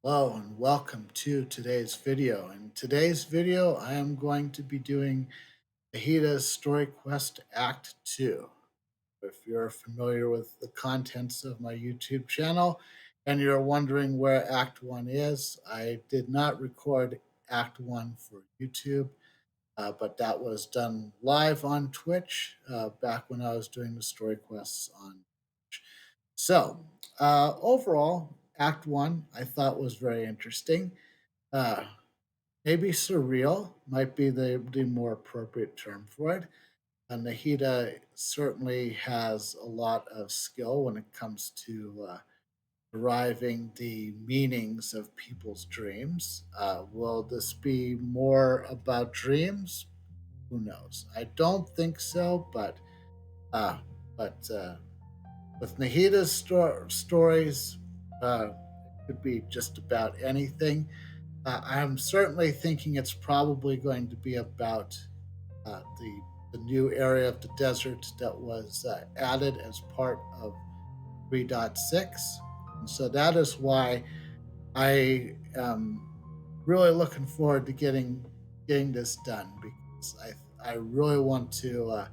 Hello and welcome to today's video. In today's video, I am going to be doing Nahida's Story Quest Act 2. If you're familiar with the contents of my YouTube channel and you're wondering where Act 1 is, I did not record Act 1 for YouTube, but that was done live on Twitch back when I was doing the story quests on Twitch. So, overall, Act 1 I thought was very interesting. Uh, Maybe surreal might be the more appropriate term for it. Nahida certainly has a lot of skill when it comes to deriving the meanings of people's dreams. Will this be more about dreams? Who knows? I don't think so, uh, but with Nahida's stories, it could be just about anything. I'm certainly thinking it's probably going to be about the new area of the desert that was added as part of 3.6. And so that is why I am really looking forward to getting this done because I really want to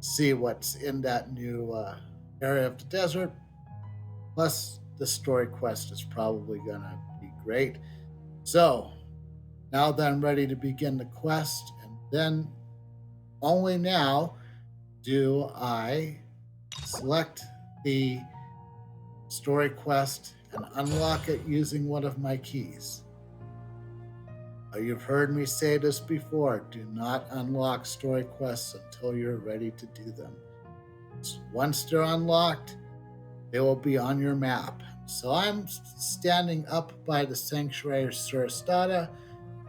see what's in that new area of the desert. Plus, the story quest is probably going to be great. So, now that I'm ready to begin the quest, and then only now do I select the story quest and unlock it using one of my keys. You've heard me say this before. Do not unlock story quests until you're ready to do them. Once they're unlocked, they will be on your map. So I'm standing up by the Sanctuary Surastada,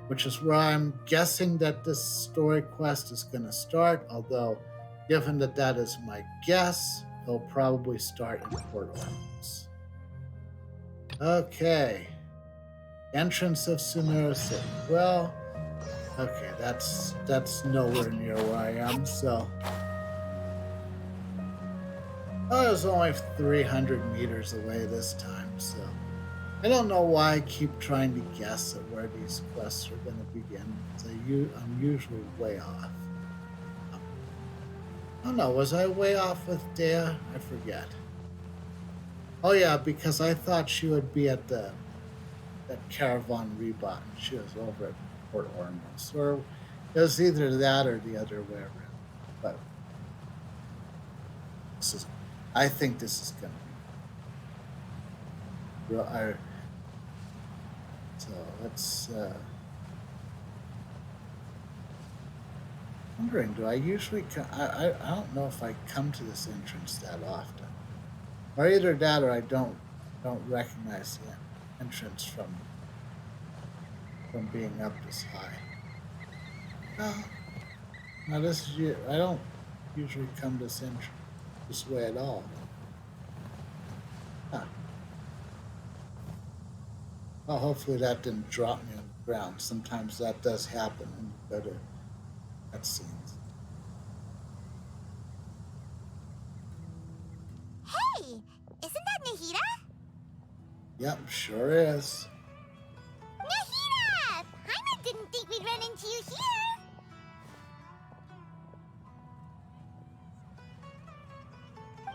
which is where I'm guessing that this story quest is going to start, although given that that is my guess, it'll probably start in Port Ormuz. Okay. Entrance of Sonora City. Well, okay, that's nowhere near where I am, so I was only 300 meters away this time, so I don't know why I keep trying to guess at where these quests are going to begin, because I'm usually way off. Oh no, was I way off with Dea? I forget. Oh yeah, because I thought she would be at that Caravan Rebot, and she was over at Port Ormuz. Or it was either that or the other way around. But this is, I think this is going to be real. So let's. Wondering, do I usually? I don't know if I come to this entrance that often, or either that or I don't recognize the entrance from being up this high. No, no, this is. I don't usually come this way at all. Huh. Well, hopefully that didn't drop me on the ground. Sometimes that does happen when you go to cutscenes. Hey, isn't that Nahida? Yep, sure is. Nahida! Paimon didn't think we'd run into you here.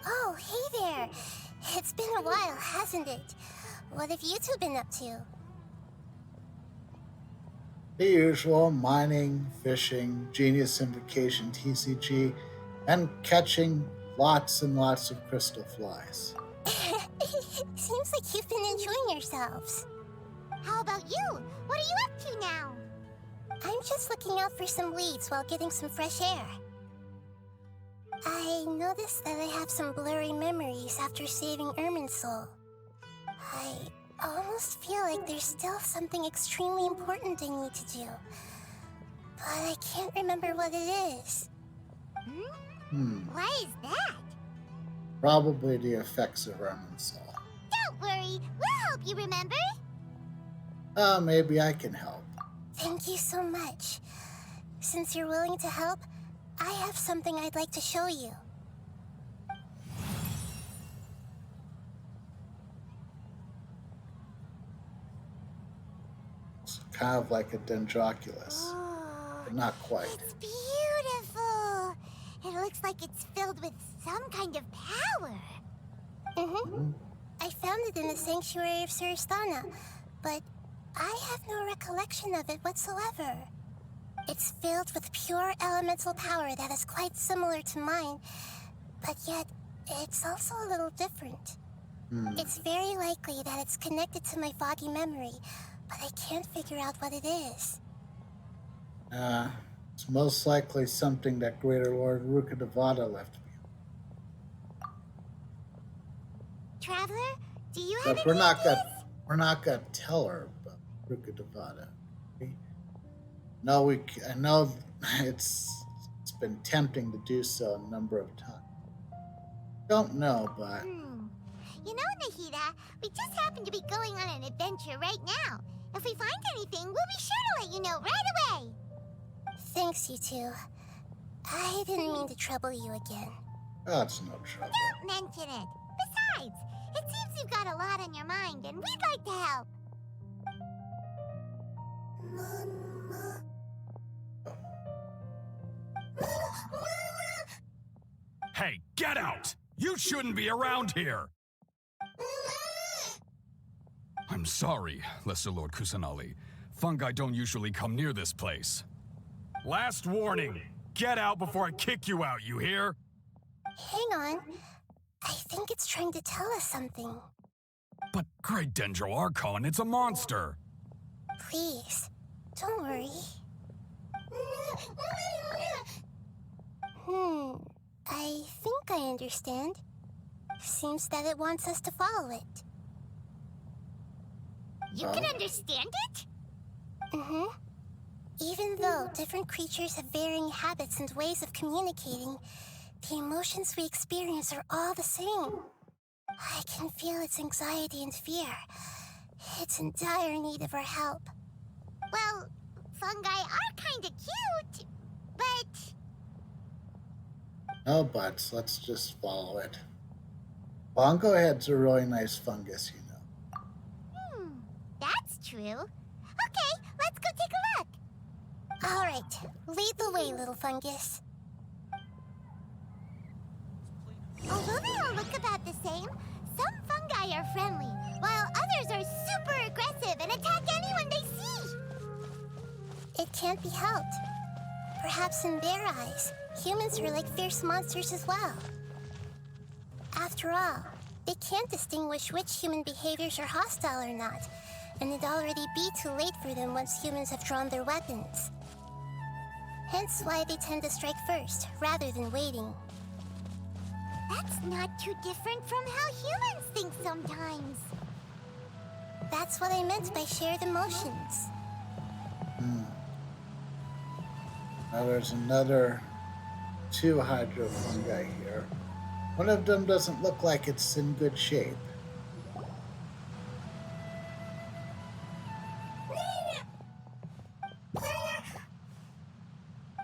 Oh, hey there. It's been a while, hasn't it? What have you two been up to? The usual mining, fishing, Genius Invocation TCG, and catching lots and lots of crystal flies. Seems like you've been enjoying yourselves. How about you? What are you up to now? I'm just looking out for some leads while getting some fresh air. I noticed that I have some blurry memories after saving Ermin's soul. I almost feel like there's still something extremely important I need to do. But I can't remember what it is. What is that? Probably the effects of Ermin's soul. Don't worry, we'll help you remember. Maybe I can help. Thank you so much. Since you're willing to help, I have something I'd like to show you. kind of like a dendroculus, Oh, but not quite. it's beautiful. It looks like it's filled with some kind of power. Mhm. I found it in the sanctuary of Suristana, but I have no recollection of it whatsoever. It's filled with pure elemental power that is quite similar to mine, but yet it's also a little different. It's very likely that it's connected to my foggy memory, but I can't figure out what it is. It's most likely something that Greater Lord Rukkhadevata left behind. Traveler, do you have But any ideas? we're not gonna tell her about Rukkhadevata. No, I know it's been tempting to do so a number of times. Don't know, but You know, Nahida, we just happen to be going on an adventure right now. If we find anything, we'll be sure to let you know right away. Thanks, you two. I didn't mean to trouble you again. that's no trouble. Don't mention it. Besides, it seems you've got a lot on your mind, and we'd like to help. Hey, get out! You shouldn't be around here! I'm sorry, Lesser Lord Kusanali. Fungi don't usually come near this place. Last warning! Get out before I kick you out, you hear? Hang on. I think it's trying to tell us something. But Great Dendro Archon, it's a monster! Please, don't worry. I think I understand. Seems that it wants us to follow it. You can understand it? Even though different creatures have varying habits and ways of communicating, the emotions we experience are all the same. I can feel its anxiety and fear. It's in dire need of our help. Well, fungi are kinda cute, but... No buts. Let's just follow it. Bongo head's a really nice fungus, you know. That's true. Okay, let's go take a look. All right, lead the way, little fungus. Although they all look about the same, some fungi are friendly, while others are super aggressive and attack anyone they see. It can't be helped. Perhaps in their eyes, humans are like fierce monsters as well. After all, they can't distinguish which human behaviors are hostile or not, and it'd already be too late for them once humans have drawn their weapons. Hence why they tend to strike first, rather than waiting. That's not too different from how humans think sometimes. That's what I meant by shared emotions. Now there's another 2 hydrofungi here. One of them doesn't look like it's in good shape.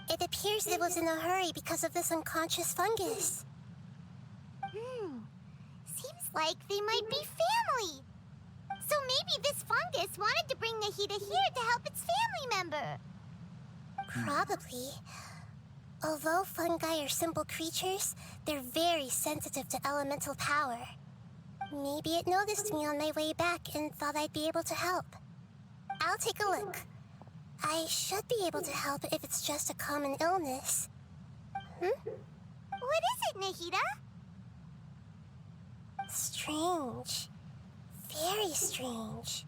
It appears it was in a hurry because of this unconscious fungus. Seems like they might be family. So maybe this fungus wanted to bring Nahida here to help its family member. Probably. Although fungi are simple creatures, they're very sensitive to elemental power. Maybe it noticed me on my way back and thought I'd be able to help. I'll take a look. I should be able to help if it's just a common illness. What is it, Nahida? Strange. Very strange.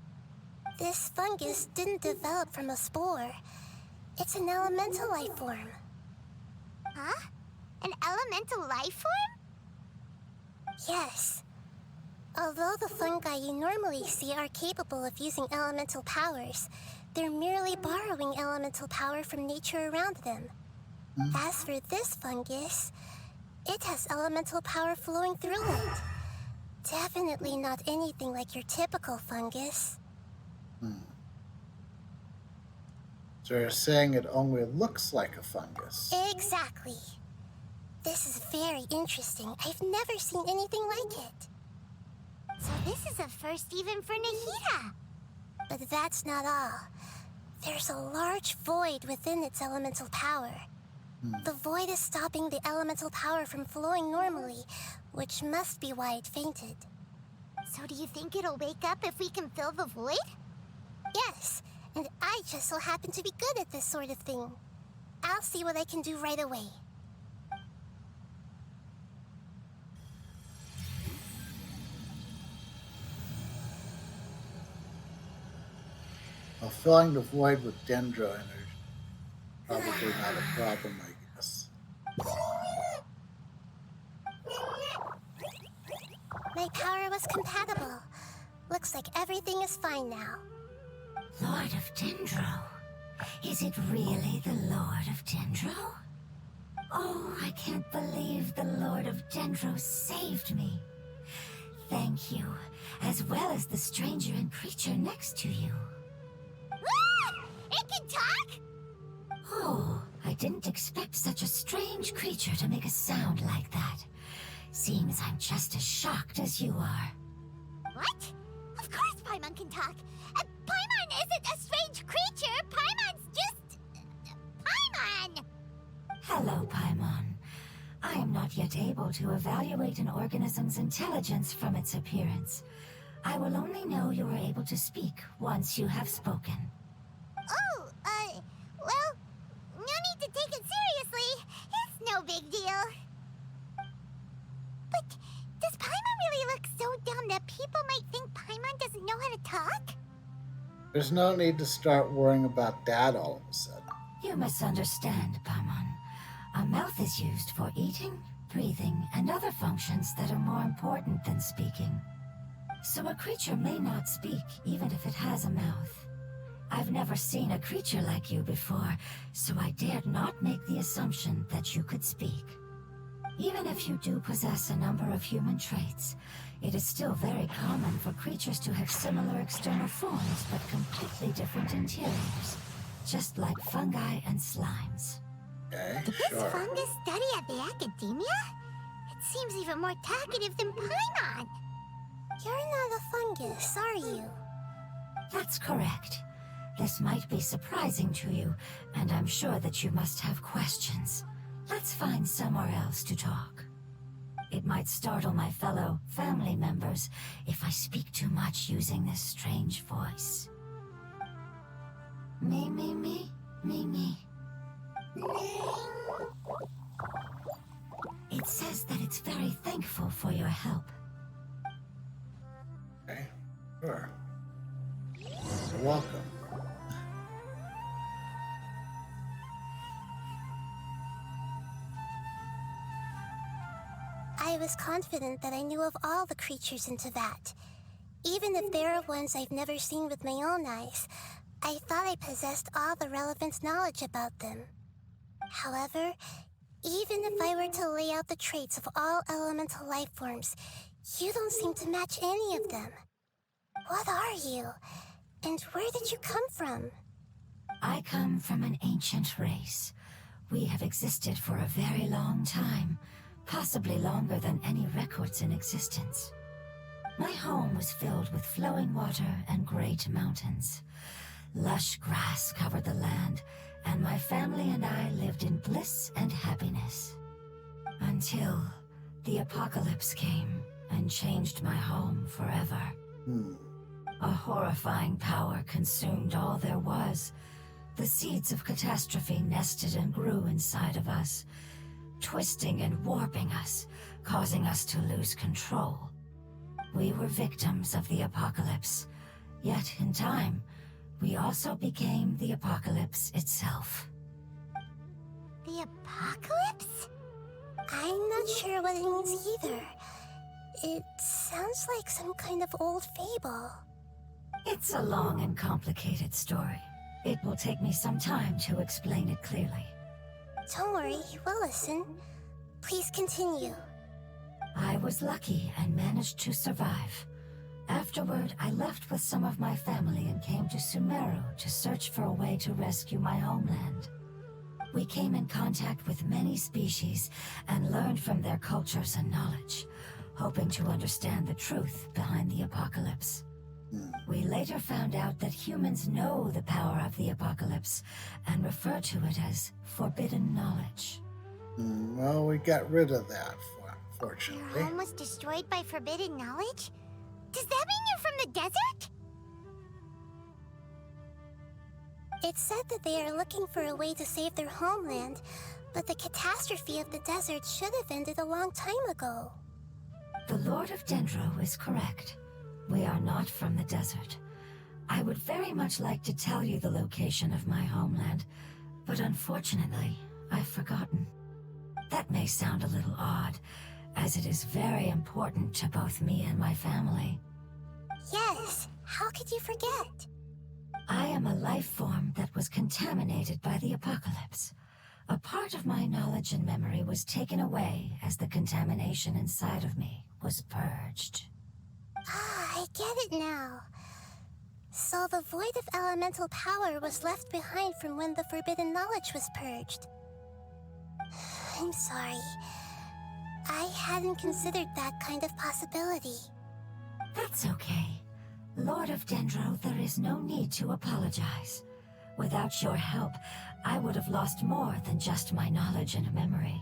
This fungus didn't develop from a spore. It's an elemental life form. Huh? An elemental life form? Yes. Although the fungi you normally see are capable of using elemental powers, they're merely borrowing elemental power from nature around them. As for this fungus, it has elemental power flowing through it. Definitely not anything like your typical fungus. So you're saying it only looks like a fungus? Exactly. This is very interesting. I've never seen anything like it. So this is a first even for Nahida. But that's not all. There's a large void within its elemental power. The void is stopping the elemental power from flowing normally, which must be why it fainted. So do you think it'll wake up if we can fill the void? Yes, and I just so happen to be good at this sort of thing. I'll see what I can do right away. Well, filling the void with dendro energy, probably not a problem, I guess. My power was compatible. Looks like everything is fine now. Lord of Dendro? Is it really the Lord of Dendro? Oh, I can't believe the Lord of Dendro saved me. Thank you, as well as the stranger and creature next to you. Ah! It can talk? Oh, I didn't expect such a strange creature to make a sound like that. Seems I'm just as shocked as you are. What? Of course Paimon can talk. Paimon isn't a strange creature. Paimon's just... Paimon! Hello, Paimon. I am not yet able to evaluate an organism's intelligence from its appearance. I will only know you are able to speak once you have spoken. Oh, well, no need to take it seriously. It's no big deal. But does Paimon really look so dumb that people might think Paimon doesn't know how to talk? There's no need to start worrying about that all of a sudden. You misunderstand, Paimon. A mouth is used for eating, breathing, and other functions that are more important than speaking. So a creature may not speak even if it has a mouth. I've never seen a creature like you before, so I dared not make the assumption that you could speak. Even if you do possess a number of human traits, it is still very common for creatures to have similar external forms but completely different interiors, just like fungi and slimes. Okay, Did this sure. fungus study at the academia? It seems even more talkative than Paimon. You're not a fungus, are you? That's correct. This might be surprising to you, and I'm sure that you must have questions. Let's find somewhere else to talk. It might startle my fellow family members if I speak too much using this strange voice. Me, me, me, me, me. It says that it's very thankful for your help. Okay, sure. You're welcome. I was confident that I knew of all the creatures in Teyvat. Even if there are ones I've never seen with my own eyes, I thought I possessed all the relevant knowledge about them. However, even if I were to lay out the traits of all elemental life forms, you don't seem to match any of them. What are you? And where did you come from? I come from an ancient race. We have existed for a very long time, possibly longer than any records in existence. My home was filled with flowing water and great mountains. Lush grass covered the land, and my family and I lived in bliss and happiness. Until the apocalypse came and changed my home forever. A horrifying power consumed all there was. The seeds of catastrophe nested and grew inside of us, twisting and warping us, causing us to lose control. We were victims of the apocalypse, yet in time, we also became the apocalypse itself. The apocalypse? I'm not sure what it means either. It sounds like some kind of old fable. It's a long and complicated story. It will take me some time to explain it clearly. Don't worry, we'll listen. Please continue. I was lucky and managed to survive. Afterward, I left with some of my family and came to Sumeru to search for a way to rescue my homeland. We came in contact with many species and learned from their cultures and knowledge, hoping to understand the truth behind the apocalypse. We later later found out that humans know the power of the apocalypse and refer to it as forbidden knowledge. Well, we got rid of that, Your fortunately. home was destroyed by forbidden knowledge? Does that mean you're from the desert? It's said that they are looking for a way to save their homeland, but the catastrophe of the desert should have ended a long time ago. The Lord of Dendro is correct. We are not from the desert. I would very much like to tell you the location of my homeland, but unfortunately, I've forgotten. That may sound a little odd, as it is very important to both me and my family. Yes, how could you forget? I am a life form that was contaminated by the apocalypse. A part of my knowledge and memory was taken away as the contamination inside of me was purged. Ah, I get it now. So the void of elemental power was left behind from when the forbidden knowledge was purged. I'm sorry. I hadn't considered that kind of possibility. That's okay. Lord of Dendro, there is no need to apologize. Without your help, I would have lost more than just my knowledge and memory.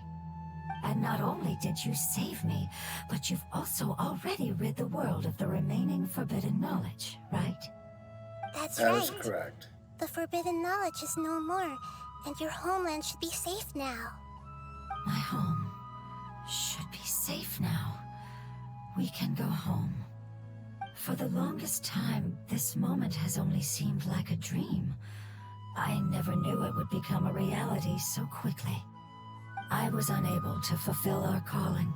And not only did you save me, but you've also already rid the world of the remaining forbidden knowledge, right? That's That right. is correct. The forbidden knowledge is no more, and your homeland should be safe now. My home should be safe now. We can go home. For the longest time, this moment has only seemed like a dream. I never knew it would become a reality so quickly. I was unable to fulfill our calling.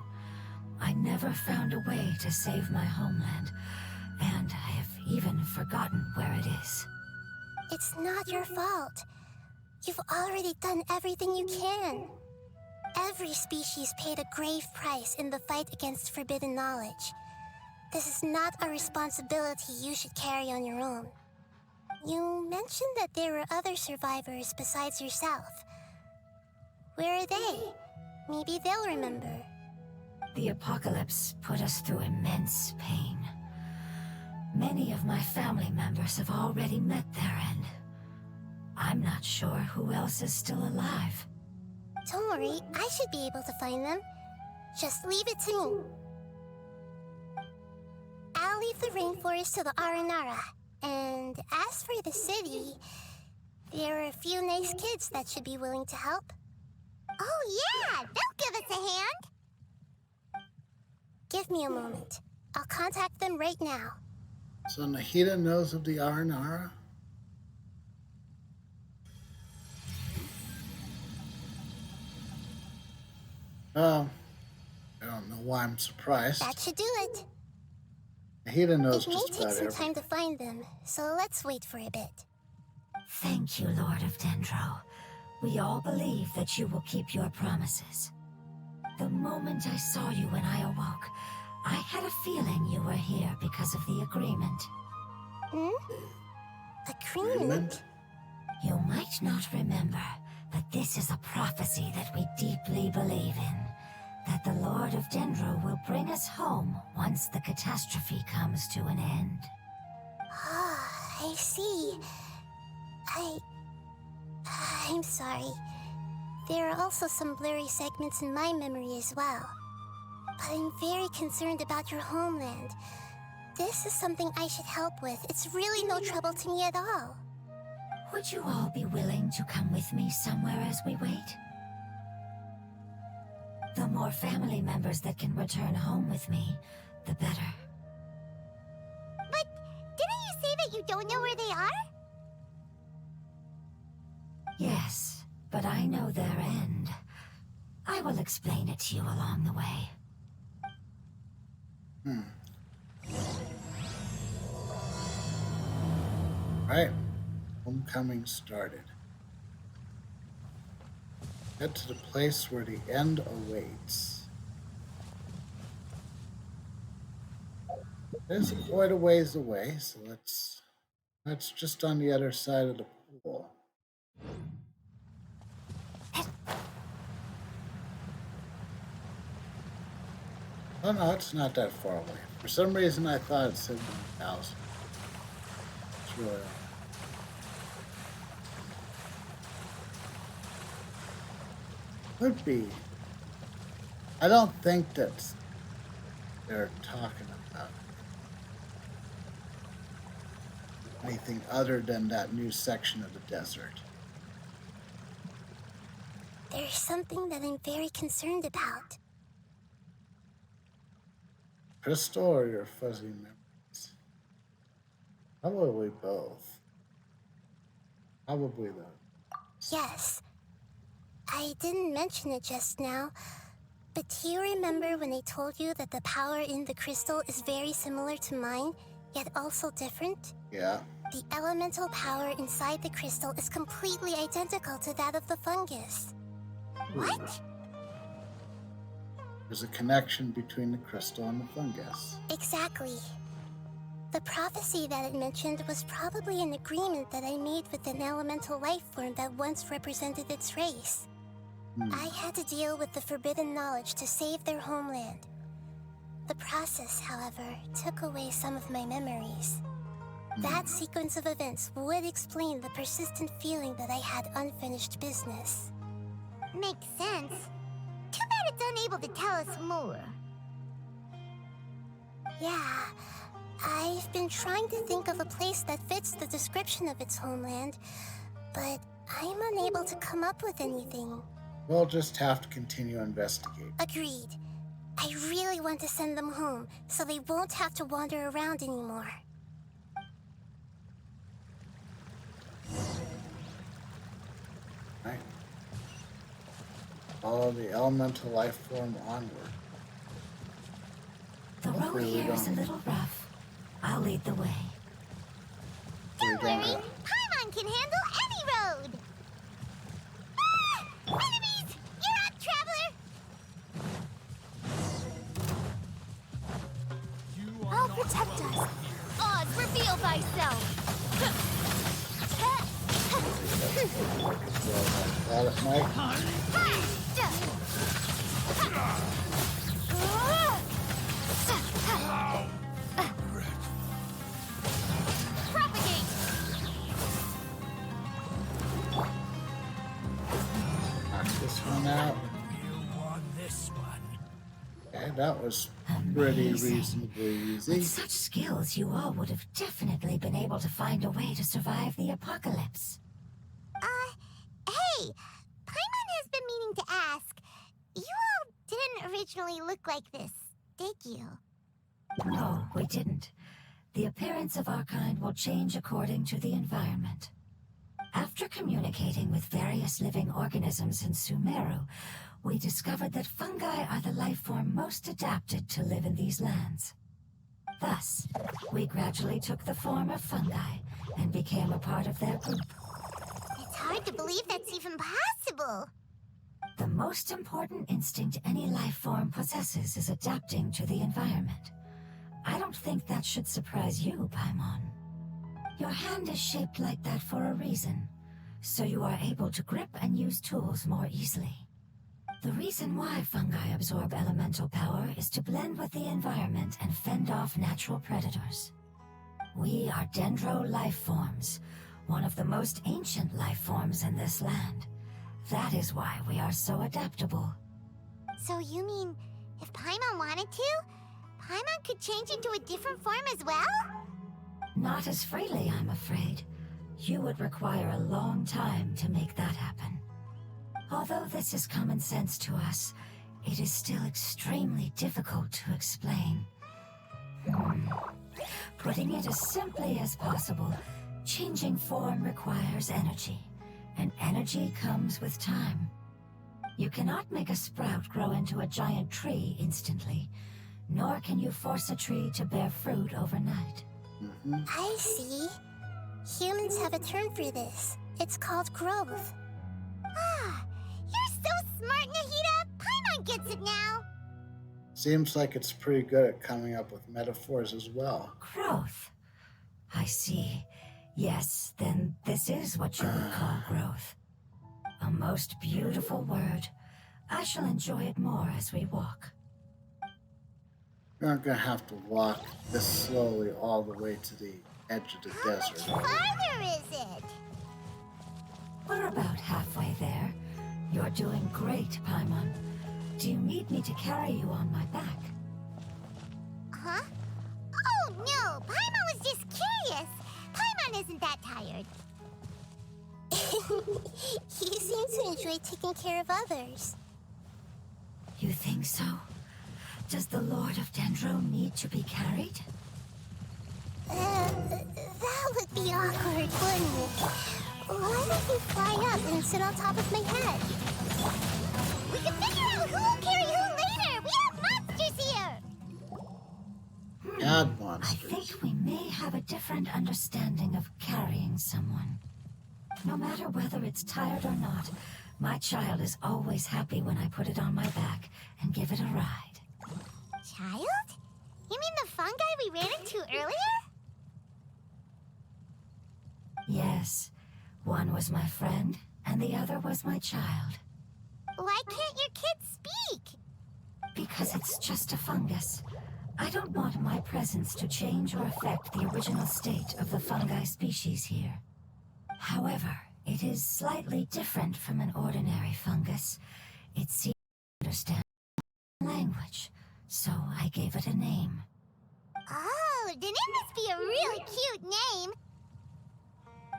I never found a way to save my homeland, and I have even forgotten where it is. It's not your fault. You've already done everything you can. Every species paid a grave price in the fight against forbidden knowledge. This is not a responsibility you should carry on your own. You mentioned that there were other survivors besides yourself. Where are they? Maybe they'll remember. The apocalypse put us through immense pain. Many of my family members have already met their end. I'm not sure who else is still alive. Don't worry, I should be able to find them. Just leave it to me. I'll leave the rainforest to the Aranara. And as for the city, there are a few nice kids that should be willing to help. Oh yeah, they'll give us a hand. Give me a moment. I'll contact them right now. So Nahida knows of the Aranara? I don't know why I'm surprised. That should do it. Nahida knows It may just take about some everything. time to find them, so let's wait for a bit. Thank you, Lord of Dendro. We all believe that you will keep your promises. The moment I saw you when I awoke, I had a feeling you were here because of the agreement. Agreement? You might not remember, but this is a prophecy that we deeply believe in. That the Lord of Dendro will bring us home once the catastrophe comes to an end. Ah, I see. I'm sorry. There are also some blurry segments in my memory as well. But I'm very concerned about your homeland. This is something I should help with. It's really no trouble to me at all. Would you all be willing to come with me somewhere as we wait? The more family members that can return home with me, the better. But didn't you say that you don't know where they are? Yes, but I know their end. I will explain it to you along the way. Right. Homecoming started. Head to the place where the end awaits. It's quite a ways away, so that's just on the other side of the pool. Oh no, it's not that far away. For some reason I thought it said 1,000. really. Could be. I don't think that they're talking about anything other than that new section of the desert. There's something that I'm very concerned about. Crystal or your fuzzy memories? Probably both. Probably though. Yes, I didn't mention it just now, but do you remember when I told you that the power in the crystal is very similar to mine, yet also different? Yeah. The elemental power inside the crystal is completely identical to that of the fungus. What? There's a connection between the crystal and the fungus. Exactly. The prophecy that it mentioned was probably an agreement that I made with an elemental life form that once represented its race. I had to deal with the forbidden knowledge to save their homeland. The process, however, took away some of my memories. That sequence of events would explain the persistent feeling that I had unfinished business. Makes sense. Too bad it's unable to tell us more. Yeah, I've been trying to think of a place that fits the description of its homeland, but I'm unable to come up with anything. We'll just have to continue investigating. Agreed. I really want to send them home, so they won't have to wander around anymore. Right. Follow the elemental life form onward. The road Hopefully we here is a don't- little rough. I'll lead the way. Don't worry, Paimon can handle any road! Ah! Enemies! You're up, traveler! I'll protect us. Oz, reveal thyself! Got it, Mike? Propagate! Knock this one out. Okay, that was pretty Amazing. reasonably With easy. such skills, you all would have definitely been able to find a way to survive the apocalypse. Hey! Paimon has been meaning to ask. You all didn't originally look like this, did you? No, we didn't. The appearance of our kind will change according to the environment. After communicating with various living organisms in Sumeru, we discovered that fungi are the life form most adapted to live in these lands. Thus, we gradually took the form of fungi and became a part of their group. It's hard to believe that's even possible. The most important instinct any life form possesses is adapting to the environment. I don't think that should surprise you, Paimon. Your hand is shaped like that for a reason, so you are able to grip and use tools more easily. The reason why fungi absorb elemental power is to blend with the environment and fend off natural predators. We are dendro life forms, one of the most ancient life forms in this land. That is why we are so adaptable. So you mean, if Paimon wanted to, Paimon could change into a different form as well? Not as freely, I'm afraid. You would require a long time to make that happen. Although this is common sense to us, it is still extremely difficult to explain. Putting it as simply as possible, changing form requires energy, and energy comes with time. You cannot make a sprout grow into a giant tree instantly, nor can you force a tree to bear fruit overnight. I see. Humans have a term for this. It's called growth. Ah, you're so smart, Nahida! Paimon gets it now! Seems like it's pretty good at coming up with metaphors as well. Growth. I see. Yes, then this is what you would call growth. A most beautiful word. I shall enjoy it more as we walk. You're not gonna have to walk this slowly all the way to the edge of the How much desert. farther is it? We're about halfway there. You're doing great, Paimon. Do you need me to carry you on my back? Huh? Oh, no! Paimon was just curious. Paimon isn't that tired. You seem to enjoy taking care of others. You think so? Does the Lord of Dendro need to be carried? That would be awkward, wouldn't it? Why don't you fly up and sit on top of my head? We can figure out who'll carry who later! We have monsters here! Add I monsters. think we may have a different understanding of carrying someone. No matter whether it's tired or not, my child is always happy when I put it on my back and give it a ride. Child? You mean the fungi we ran into earlier? Yes, one was my friend, and the other was my child. Why can't your kids speak? Because it's just a fungus. I don't want my presence to change or affect the original state of the fungi species here. However, it is slightly different from an ordinary fungus. It seems to understand language, so I gave it a name. Oh, then it must be a really cute name.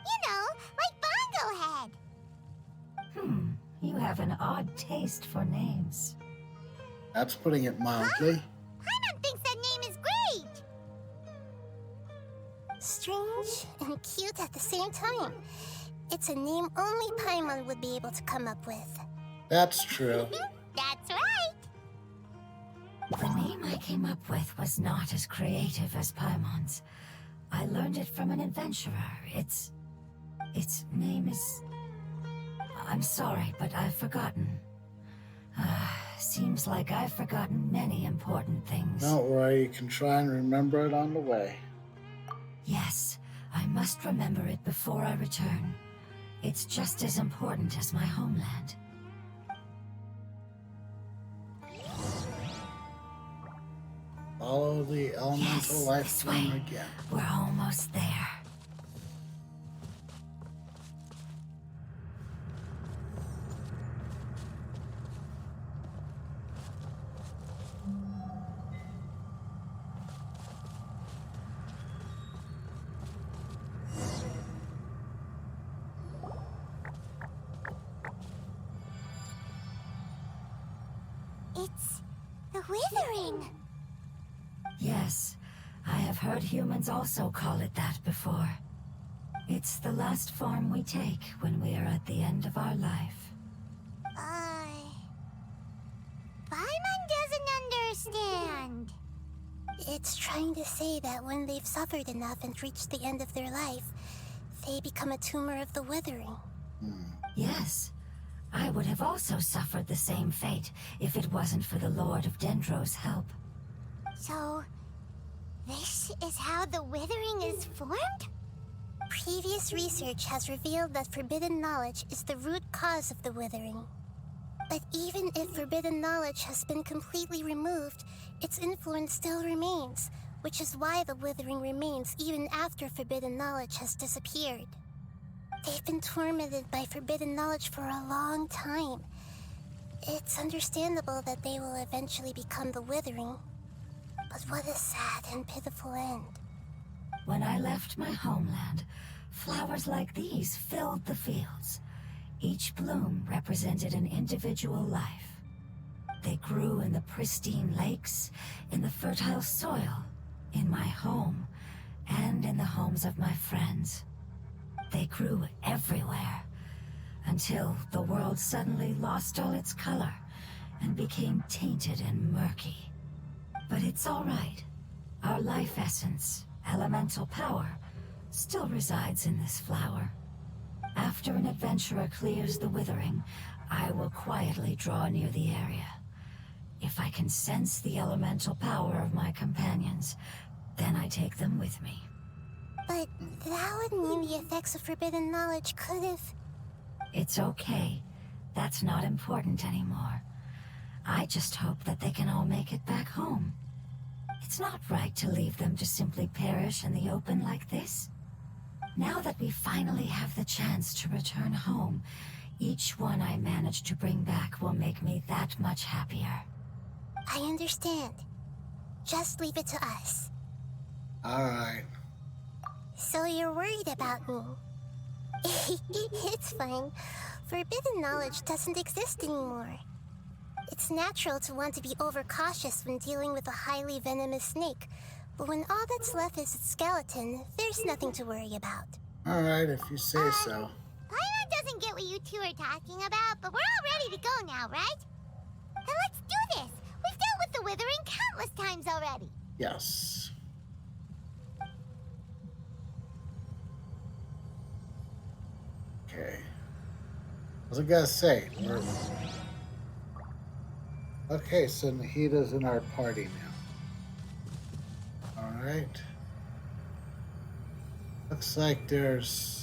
You know, like Bongo Head. You have an odd taste for names. That's putting it mildly. Paimon thinks that name is great. Strange and cute at the same time. It's a name only Paimon would be able to come up with. That's true. That's right. The name I came up with was not as creative as Paimon's. I learned it from an adventurer. Its name is... I'm sorry, but I've forgotten. Seems like I've forgotten many important things. Don't worry, you can try and remember it on the way. Yes, I must remember it before I return. It's just as important as my homeland. Follow the elemental Yes, life this form way. again. We're almost there. It's the Withering. Yes, I have heard humans also call it that before. It's the last form we take when we are at the end of our life. Paimon doesn't understand. It's trying to say that when they've suffered enough and reached the end of their life, they become a tumor of the Withering. Yes, I would have also suffered the same fate if it wasn't for the Lord of Dendro's help. So, this is how the Withering is formed? Previous research has revealed that forbidden knowledge is the root cause of the Withering. But even if forbidden knowledge has been completely removed, its influence still remains, which is why the Withering remains even after forbidden knowledge has disappeared. They've been tormented by forbidden knowledge for a long time. It's understandable that they will eventually become the Withering. But what a sad and pitiful end. When I left my homeland, flowers like these filled the fields. Each bloom represented an individual life. They grew in the pristine lakes, in the fertile soil, in my home, and in the homes of my friends. They grew everywhere, until the world suddenly lost all its color and became tainted and murky. But it's all right. Our life essence, elemental power, still resides in this flower. After an adventurer clears the Withering, I will quietly draw near the area. If I can sense the elemental power of my companions, then I take them with me. But that would mean the effects of forbidden knowledge could have... It's okay. That's not important anymore. I just hope that they can all make it back home. It's not right to leave them to simply perish in the open like this. Now that we finally have the chance to return home, each one I manage to bring back will make me that much happier. I understand. Just leave it to us. Alright. So you're worried about me? It's fine. Forbidden knowledge doesn't exist anymore. It's natural to want to be overcautious when dealing with a highly venomous snake, but when all that's left is its skeleton, there's nothing to worry about. Alright, if you say so. Paimon doesn't get what you two are talking about, but we're all ready to go now, right? Then let's do this! We've dealt with the Withering countless times already! Yes. Okay. What's I gotta say? Okay, so Nahida's in our party now. Alright. Looks like there's...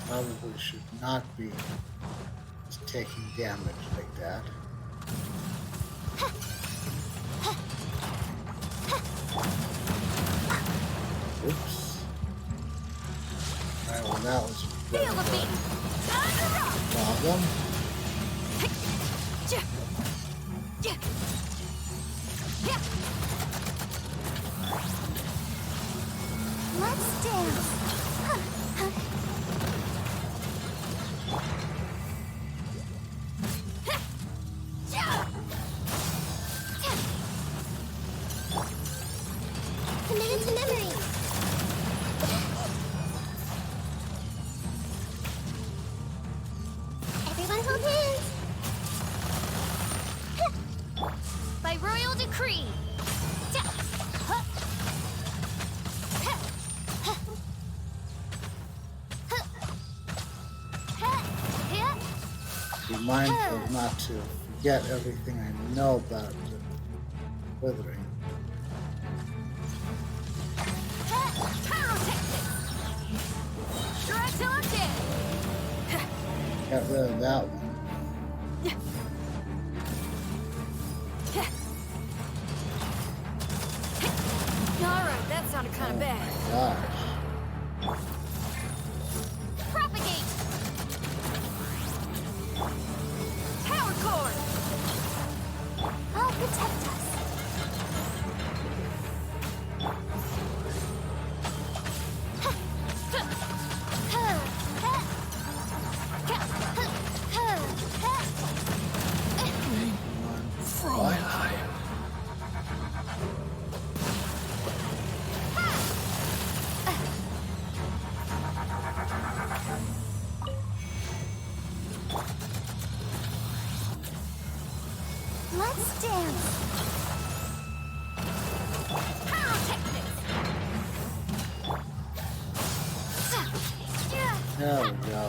probably should not be taking damage like that. Oops. Alright, well that was a bit of a problem. Let's dance. Committed to memory. Everyone hold hands. By royal decree! Be mindful not to forget everything I know about the Withering. Got rid of that one. Alright, that sounded kind of bad. Gosh. Propagate! Power cord! I'll protect us. Let's dance. There we go.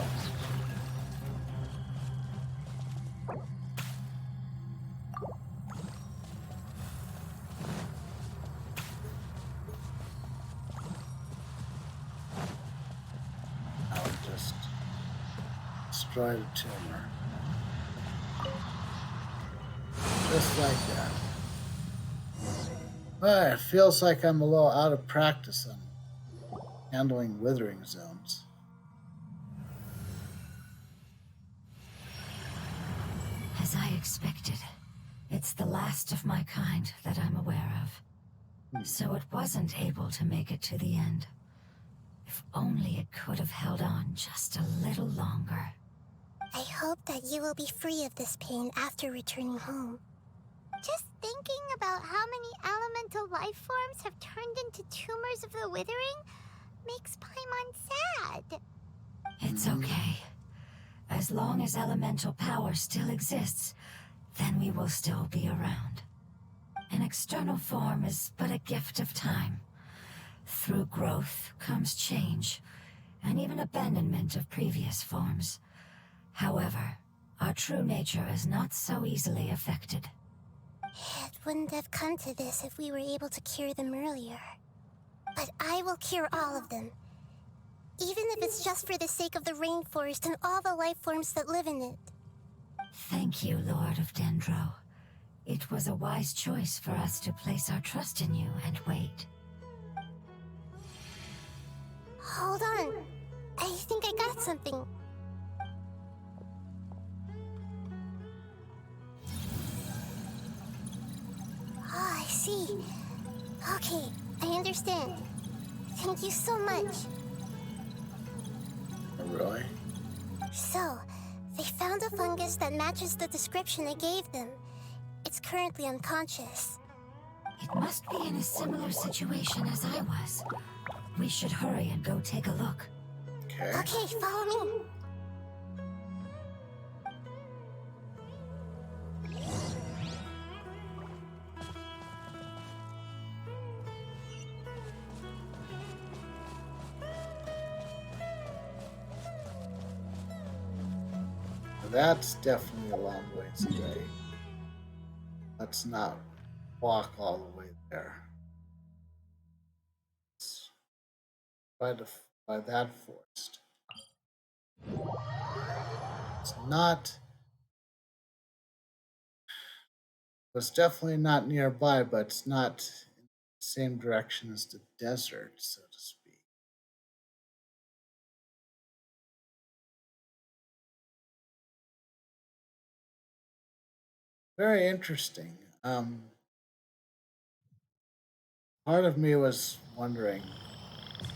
Now we just destroy the tumor. Just like that. But it feels like I'm a little out of practice on handling withering zones. As I expected, it's the last of my kind that I'm aware of. So it wasn't able to make it to the end. If only it could have held on just a little longer. I hope that you will be free of this pain after returning home. Just thinking about how many elemental life forms have turned into tumors of the withering makes Paimon sad. It's okay. As long as elemental power still exists, then we will still be around. An external form is but a gift of time. Through growth comes change, and even abandonment of previous forms. However, our true nature is not so easily affected. It wouldn't have come to this if we were able to cure them earlier. But I will cure all of them. Even if it's just for the sake of the rainforest and all the life forms that live in it. Thank you, Lord of Dendro. It was a wise choice for us to place our trust in you and wait. Hold on. I think I got something. Oh, I see. Okay, I understand. Thank you so much. Really? So, they found a fungus that matches the description I gave them. It's currently unconscious. It must be in a similar situation as I was. We should hurry and go take a look. Okay. Okay, follow me. That's definitely a long ways away. Let's not walk all the way there. By that forest. It's not. It's definitely not nearby, but it's not in the same direction as the desert, so to speak. Very interesting. Part of me was wondering,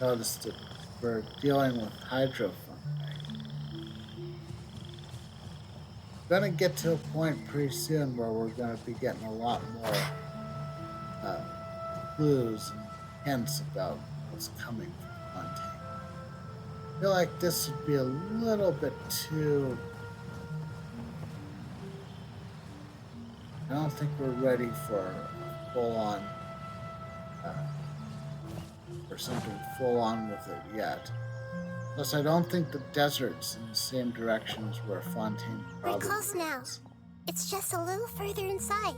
noticed that we're dealing with hydrofungi. We're going to get to a point pretty soon where we're going to be getting a lot more clues and hints about what's coming from Fontaine. I feel like this would be a little bit too. I don't think we're ready for a full-on or something full-on with it yet. Plus, I don't think the desert's in the same direction as where Fontaine We're probably close now. is. It's just a little further inside.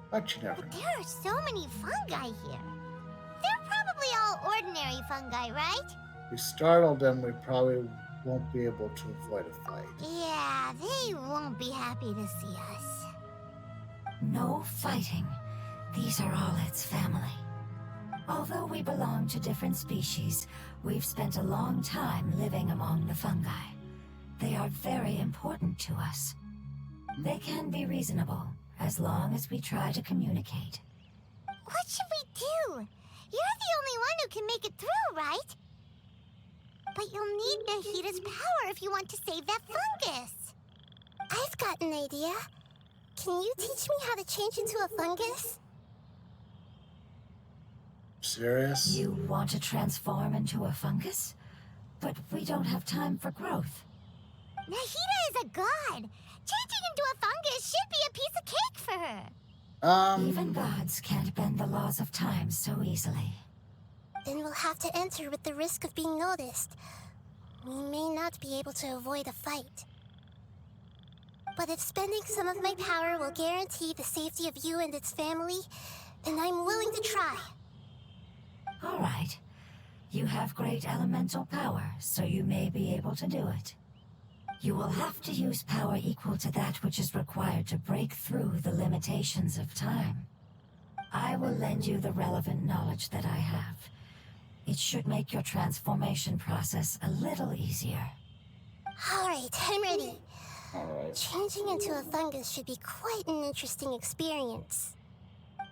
But you never know. There are so many fungi here. They're probably all ordinary fungi, right? If we startled them, we probably won't be able to avoid a fight. Yeah, they won't be happy to see us. No fighting. These are all its family. Although we belong to different species, we've spent a long time living among the fungi. They are very important to us. They can be reasonable, as long as we try to communicate. What should we do? You're the only one who can make it through, right? But you'll need Nahida's power if you want to save that fungus. I've got an idea. Can you teach me how to change into a fungus? Serious? You want to transform into a fungus? But we don't have time for growth. Nahida is a god. Changing into a fungus should be a piece of cake for her. Even gods can't bend the laws of time so easily. Then we'll have to enter with the risk of being noticed. We may not be able to avoid a fight. But if spending some of my power will guarantee the safety of you and its family, then I'm willing to try. All right. You have great elemental power, so you may be able to do it. You will have to use power equal to that which is required to break through the limitations of time. I will lend you the relevant knowledge that I have. It should make your transformation process a little easier. All right, I'm ready. Alright. Changing into a fungus should be quite an interesting experience.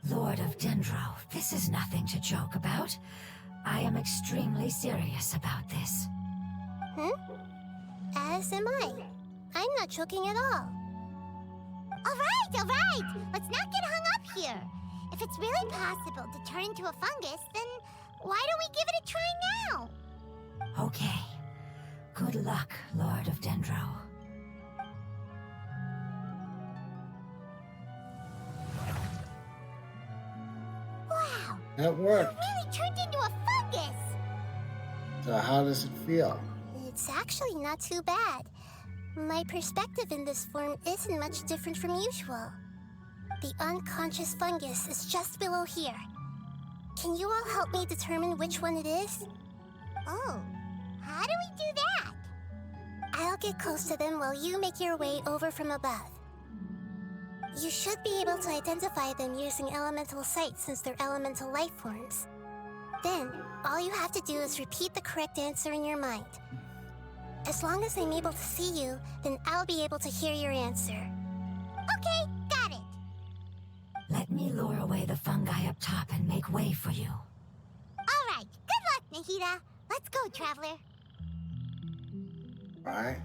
Lord of Dendro, this is nothing to joke about. I am extremely serious about this. As am I. I'm not joking at all. All right. Let's not get hung up here. If it's really possible to turn into a fungus, then why don't we give it a try now? Okay. Good luck, Lord of Dendro. Wow, That worked. really turned into a fungus! So how does it feel? It's actually not too bad. My perspective in this form isn't much different from usual. The unconscious fungus is just below here. Can you all help me determine which one it is? Oh, how do we do that? I'll get close to them while you make your way over from above. You should be able to identify them using elemental sight since they're elemental life forms. Then, all you have to do is repeat the correct answer in your mind. As long as I'm able to see you, then I'll be able to hear your answer. Okay, got it. Let me lure away the fungi up top and make way for you. All right, good luck, Nahida. Let's go, Traveler. Right?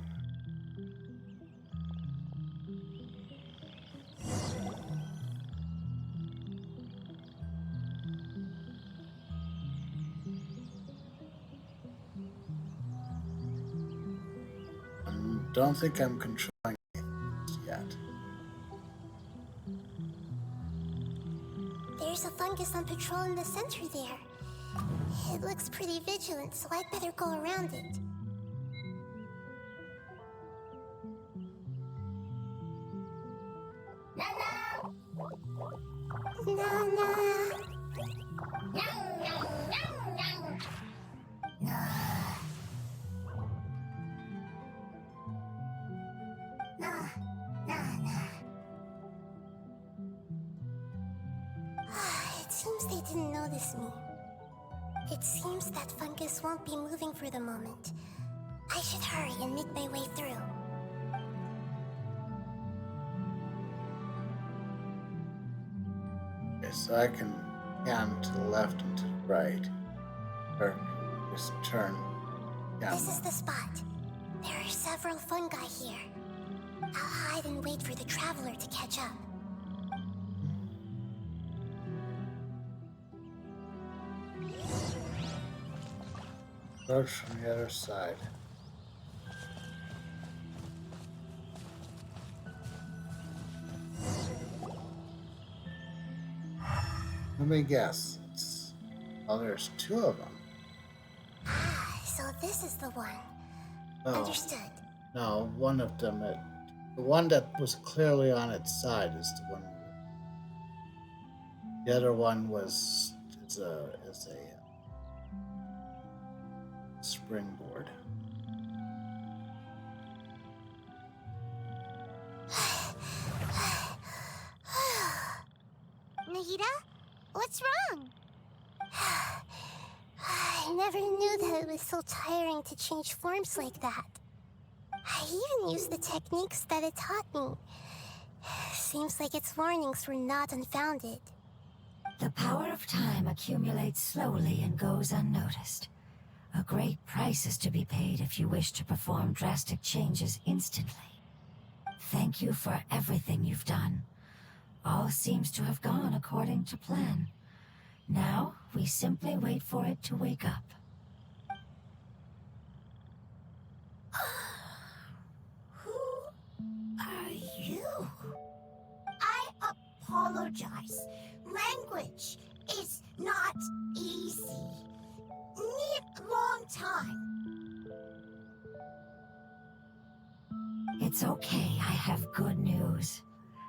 Don't think I'm controlling it yet. There's a fungus on patrol in the center there. It looks pretty vigilant, so I'd better go around it. Nana! It seems they didn't notice me. It seems that fungus won't be moving for the moment. I should hurry and make my way through. Okay, so I can pan to the left and to the right. Or just turn. Yeah. This is the spot. There are several fungi here. I'll hide and wait for the traveler to catch up. Approach from the other side. Let me guess. Oh, there's two of them. Ah, so this is the one. Oh, Understood. no, one of them. The one that was clearly on its side is the one. The other one is a springboard. Nahida, what's wrong? I never knew that it was so tiring to change forms like that. I even used the techniques that it taught me. Seems like its warnings were not unfounded. The power of time accumulates slowly and goes unnoticed. A great price is to be paid if you wish to perform drastic changes instantly. Thank you for everything you've done. All seems to have gone according to plan. Now, we simply wait for it to wake up. Who are you? I apologize. Language is not easy. Need long time. It's okay, I have good news.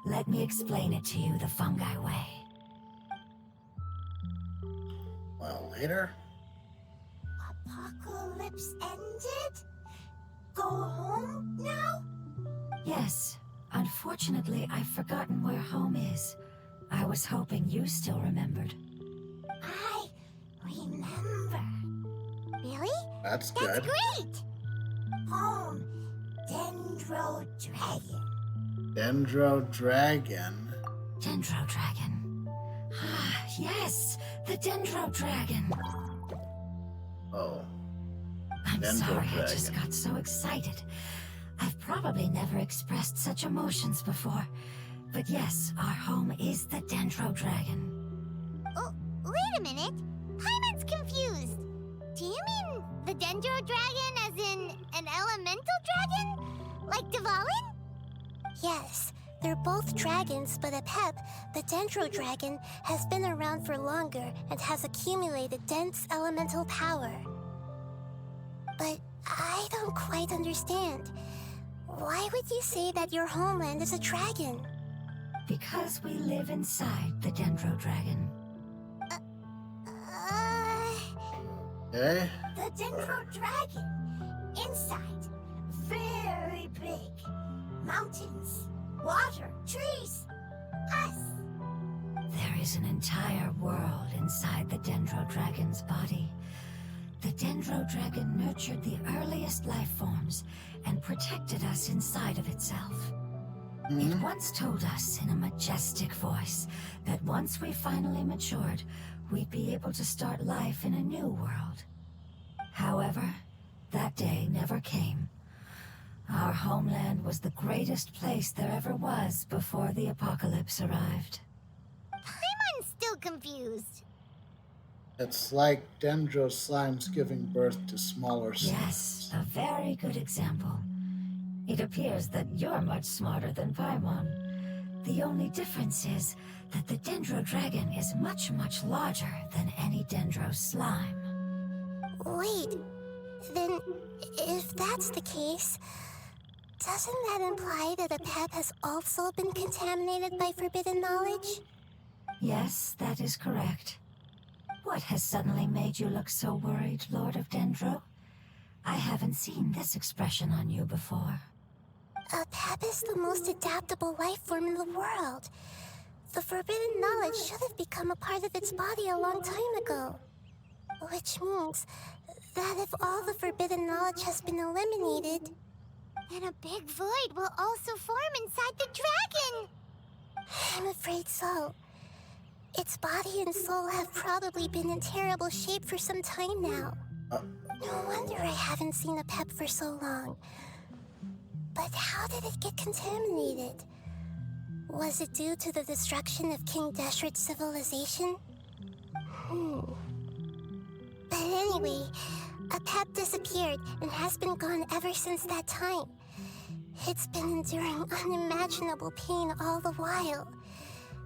Let me explain it to you the fungi way. Well, later. Apocalypse ended? Go home now? Yes, unfortunately, I've forgotten where home is. I was hoping you still remembered. I remember. Really? That's That's good. great! Home, Dendro Dragon. Dendro Dragon. Dendro Dragon. Ah, yes, the Dendro Dragon. Oh. I'm Dendro sorry, I just Dragon. got so excited. I've probably never expressed such emotions before. But yes, our home is the Dendro Dragon. Oh, wait a minute. Paimon's confused. Do you mean the Dendro Dragon as in an elemental dragon? Like Dvalin? Yes, they're both dragons, but Apep, the Dendro Dragon, has been around for longer and has accumulated dense elemental power. But I don't quite understand. Why would you say that your homeland is a dragon? Because we live inside the Dendro Dragon. Okay. The Dendro Dragon. Inside. Very big. Mountains. Water. Trees. Us. There is an entire world inside the Dendro Dragon's body. The Dendro Dragon nurtured the earliest life forms and protected us inside of itself. It once told us in a majestic voice that once we finally matured, we'd be able to start life in a new world. However, that day never came. Our homeland was the greatest place there ever was before the apocalypse arrived. Paimon's still confused. It's like Dendro slimes giving birth to smaller slimes. Yes, a very good example. It appears that you're much smarter than Paimon. The only difference is that the Dendro Dragon is much, much larger than any Dendro slime. Wait, then if that's the case, doesn't that imply that Apep has also been contaminated by forbidden knowledge? Yes, that is correct. What has suddenly made you look so worried, Lord of Dendro? I haven't seen this expression on you before. Apep is the most adaptable life form in the world. The forbidden knowledge should have become a part of its body a long time ago. Which means that if all the forbidden knowledge has been eliminated, then a big void will also form inside the dragon. I'm afraid so. Its body and soul have probably been in terrible shape for some time now. No wonder I haven't seen Apep for so long. But how did it get contaminated? Was it due to the destruction of King Deshret's civilization? But anyway, Apep disappeared and has been gone ever since that time. It's been enduring unimaginable pain all the while.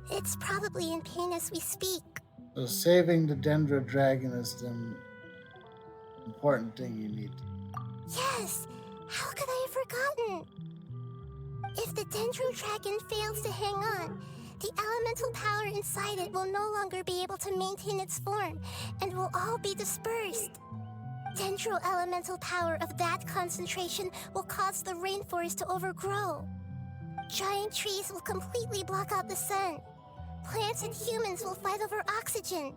It's probably in pain as we speak. So saving the Dendro Dragon is the important thing you need. Yes! How could I have forgotten? If the Dendro Dragon fails to hang on, the elemental power inside it will no longer be able to maintain its form and will all be dispersed. Dendro elemental power of that concentration will cause the rainforest to overgrow. Giant trees will completely block out the sun. Plants and humans will fight over oxygen.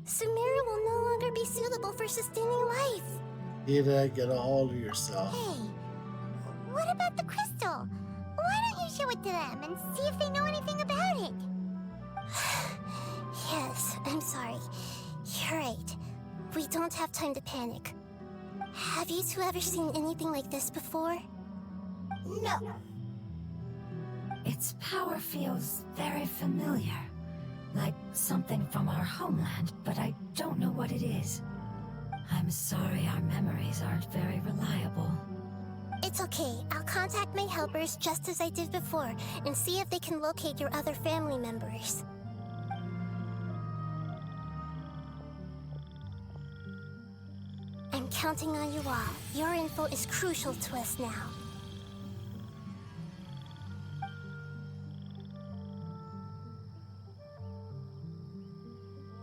Sumeru will no longer be suitable for sustaining life. Nahida, get a hold of yourself. Hey, what about the crystal? Why don't you show it to them and see if they know anything about it? Yes, I'm sorry. You're right. We don't have time to panic. Have you two ever seen anything like this before? No. Its power feels very familiar. Like something from our homeland, but I don't know what it is. I'm sorry our memories aren't very reliable. It's okay. I'll contact my helpers just as I did before and see if they can locate your other family members. I'm counting on you all. Your info is crucial to us now.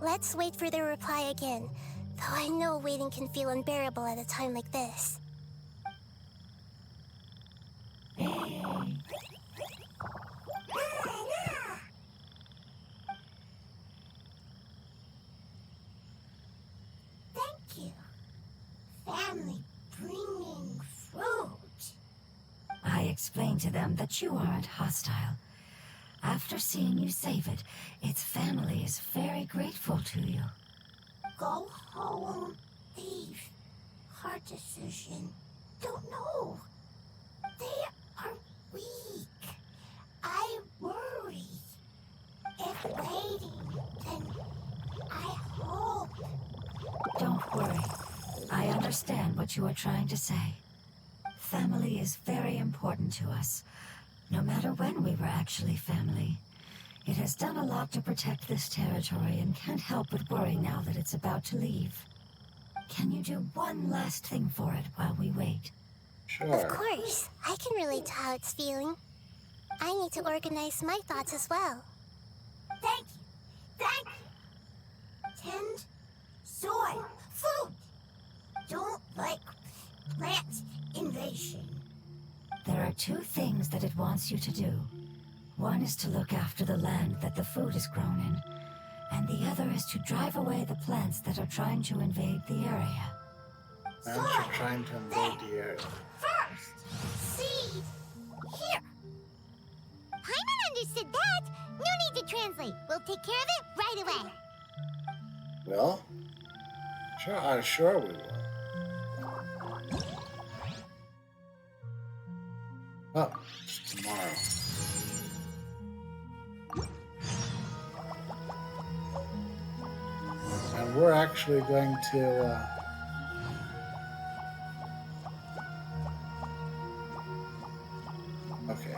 Let's wait for their reply again, though I know waiting can feel unbearable at a time like this. Thank you. Family bringing fruit. I explained to them that you aren't hostile. After seeing you save it, its family is very grateful to you. Go home, thief. Hard decision. Don't know. They are weak. I worry. waiting, then I hope. Don't worry. I understand what you are trying to say. Family is very important to us. No matter when we were actually family. It has done a lot to protect this territory and can't help but worry now that it's about to leave. Can you do one last thing for it while we wait? Sure. Of course. I can relate to how it's feeling. I need to organize my thoughts as well. Thank you. Thank you. Tend, soil, food. Don't like plant invasion. There are two things that it wants you to do. One is to look after the land that the food is grown in, and the other is to drive away the plants that are trying to invade the area. Plants are trying to invade the area. First, seed. Here. Paimon understood that. No need to translate. We'll take care of it right away. Well, sure we will. Oh, it's tomorrow. And we're actually going to okay.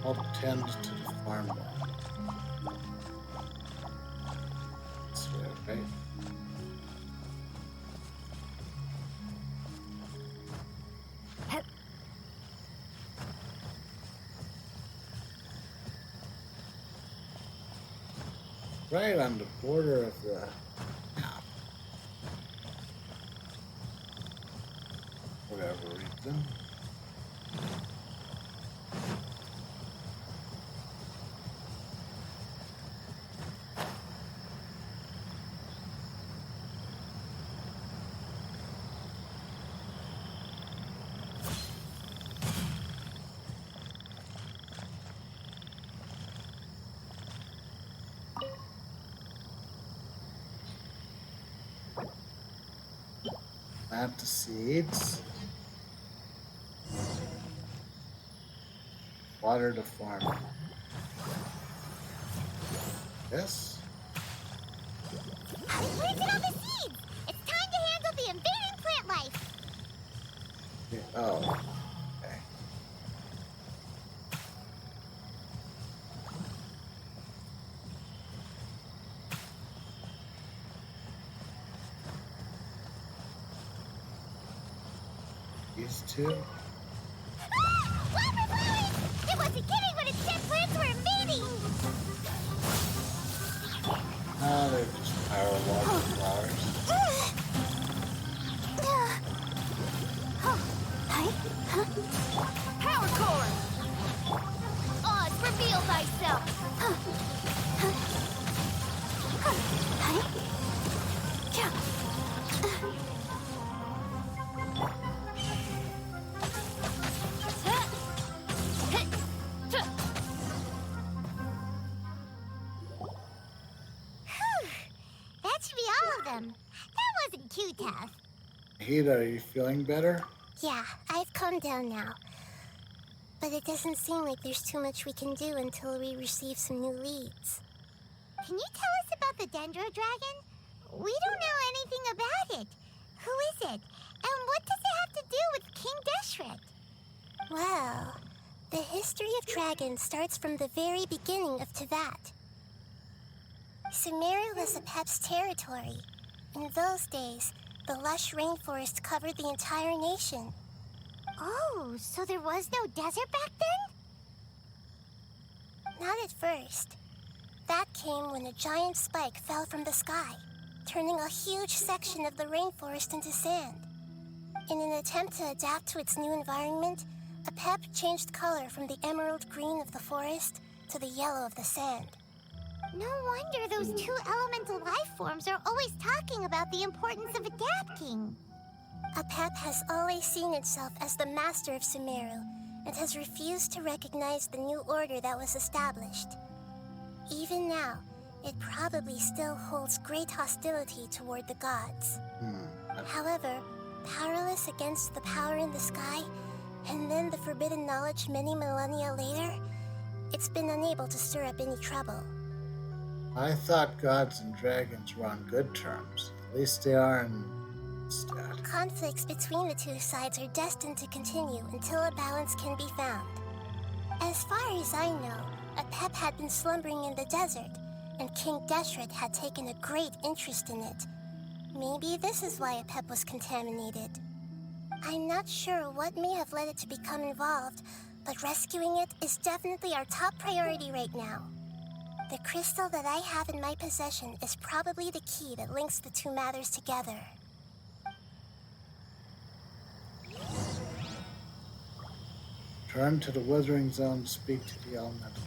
I'll tend to the farm now. This way, right? Right on the border of the map. Whatever reason. Plant the seeds. Water the farm. Yes. I planted all the seeds. It's time to handle the invading plant life. Yeah. Oh. Okay. These two. Flower flowers! It wasn't kidding when it said plants were invading! Ah, they're just power water flowers. Power core! Oz, reveal thyself! That should be all of them. That wasn't too tough. Nahida, are you feeling better? Yeah, I've calmed down now. But it doesn't seem like there's too much we can do until we receive some new leads. Can you tell us about the Dendro Dragon? We don't know anything about it. Who is it? And what does it have to do with King Deshret? Well, the history of dragons starts from the very beginning of Tevat. Sumeru was Apep's territory. In those days, the lush rainforest covered the entire nation. Oh, so there was no desert back then? Not at first. That came when a giant spike fell from the sky, turning a huge section of the rainforest into sand. In an attempt to adapt to its new environment, Apep changed color from the emerald green of the forest to the yellow of the sand. No wonder those two elemental life forms are always talking about the importance of adapting. Apep has always seen itself as the master of Sumeru and has refused to recognize the new order that was established. Even now, it probably still holds great hostility toward the gods. However, powerless against the power in the sky, And then the forbidden knowledge many millennia later, it's been unable to stir up any trouble. I thought gods and dragons were on good terms. At least they are in Stat. Conflicts between the two sides are destined to continue until a balance can be found. As far as I know, a Pep had been slumbering in the desert, and King Deshret had taken a great interest in it. Maybe this is why a Pep was contaminated. I'm not sure what may have led it to become involved, but rescuing it is definitely our top priority right now. The crystal that I have in my possession is probably the key that links the two matters together. Turn to the Withering Zone to speak to the elemental.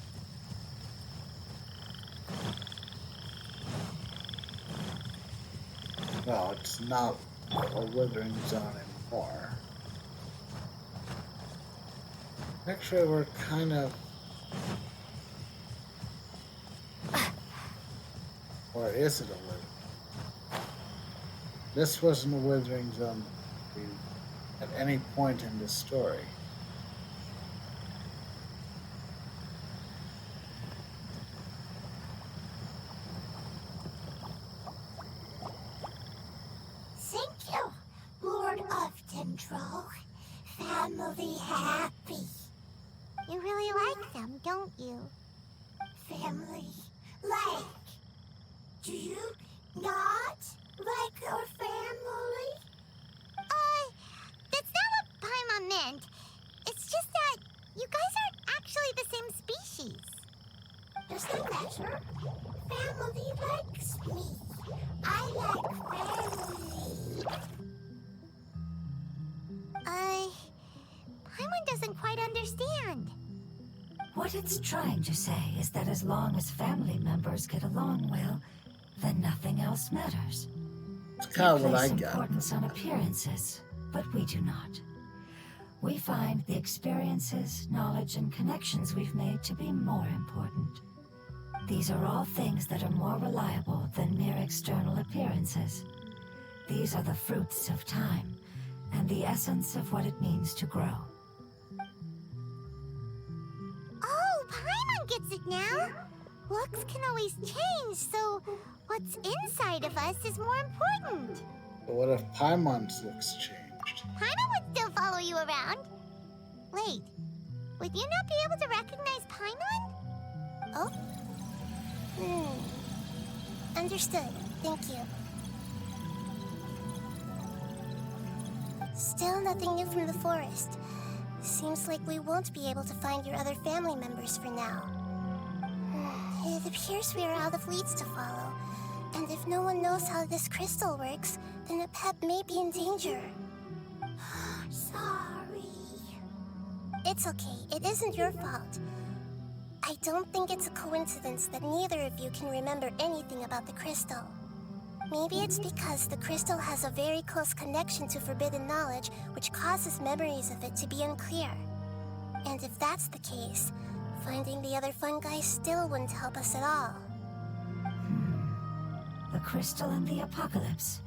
No, it's not a Withering Zone anymore. Actually, we're kind of... Or is it a Withering? This wasn't a Withering Zone at any point in this story. Thank you, Lord of Dendro. Family happy. You really like them, don't you? Family like. Do you not like your family? That's not what Paimon meant. It's just that you guys aren't actually the same species. Doesn't matter. Family likes me. I like family. Paimon doesn't quite understand. What it's trying to say is that as long as family members get along well, then nothing else matters. It's kind of We what I place got. importance on appearances, but we do not. We find the experiences, knowledge, and connections we've made to be more important. These are all things that are more reliable than mere external appearances. These are the fruits of time, and the essence of what it means to grow. Oh, Paimon gets it now. Looks can always change, so what's inside of us is more important. But what if Paimon's looks changed? Paimon would still follow you around. Wait, would you not be able to recognize Paimon? Oh? Understood. Thank you. Still nothing new from the forest. Seems like we won't be able to find your other family members for now. It appears we are out of leads to follow. And if no one knows how this crystal works, then a Pep may be in danger. Sorry. It's okay. It isn't your fault. I don't think it's a coincidence that neither of you can remember anything about the crystal. Maybe it's because the crystal has a very close connection to forbidden knowledge, which causes memories of it to be unclear. And if that's the case, finding the other fungi still wouldn't help us at all. The crystal and the apocalypse.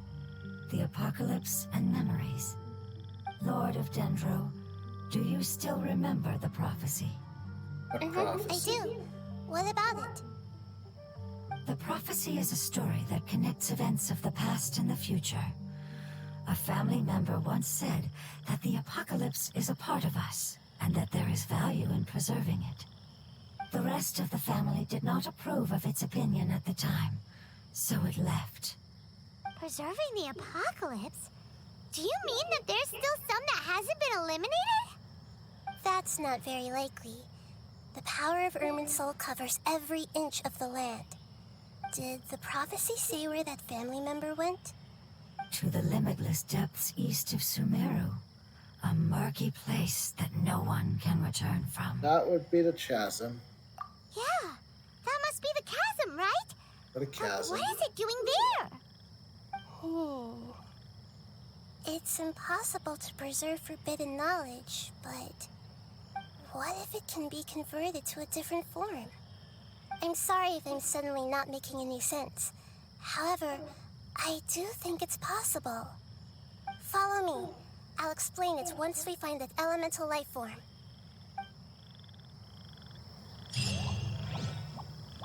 The apocalypse and memories. Lord of Dendro, do you still remember the prophecy? A I prophecy. do. What about it? The prophecy is a story that connects events of the past and the future. A family member once said that the apocalypse is a part of us, and that there is value in preserving it. The rest of the family did not approve of its opinion at the time, so it left. Preserving the apocalypse? Do you mean that there's still some that hasn't been eliminated? That's not very likely. The power of Irminsul covers every inch of the land. Did the prophecy say where that family member went? To the limitless depths east of Sumeru. A murky place that no one can return from. That would be the chasm. Yeah, that must be the chasm, right? What a But chasm. what is it doing there? It's impossible to preserve forbidden knowledge, but what if it can be converted to a different form? I'm sorry if I'm suddenly not making any sense. However, I do think it's possible. Follow me. I'll explain it once we find that elemental life form.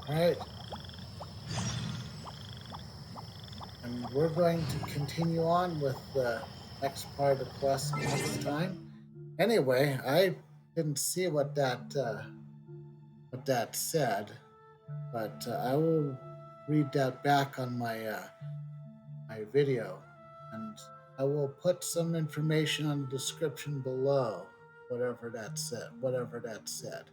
Alright. And we're going to continue on with the next part of the quest next time. Anyway, I didn't see what that said, but I will read that back on my video, and I will put some information on the description below, whatever that said.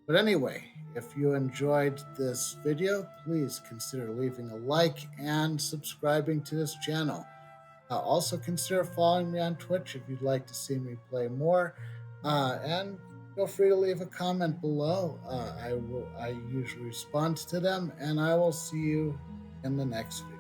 But anyway, if you enjoyed this video, please consider leaving a like and subscribing to this channel. Also consider following me on Twitch if you'd like to see me play more, and feel free to leave a comment below. I usually respond to them, and I will see you in the next video.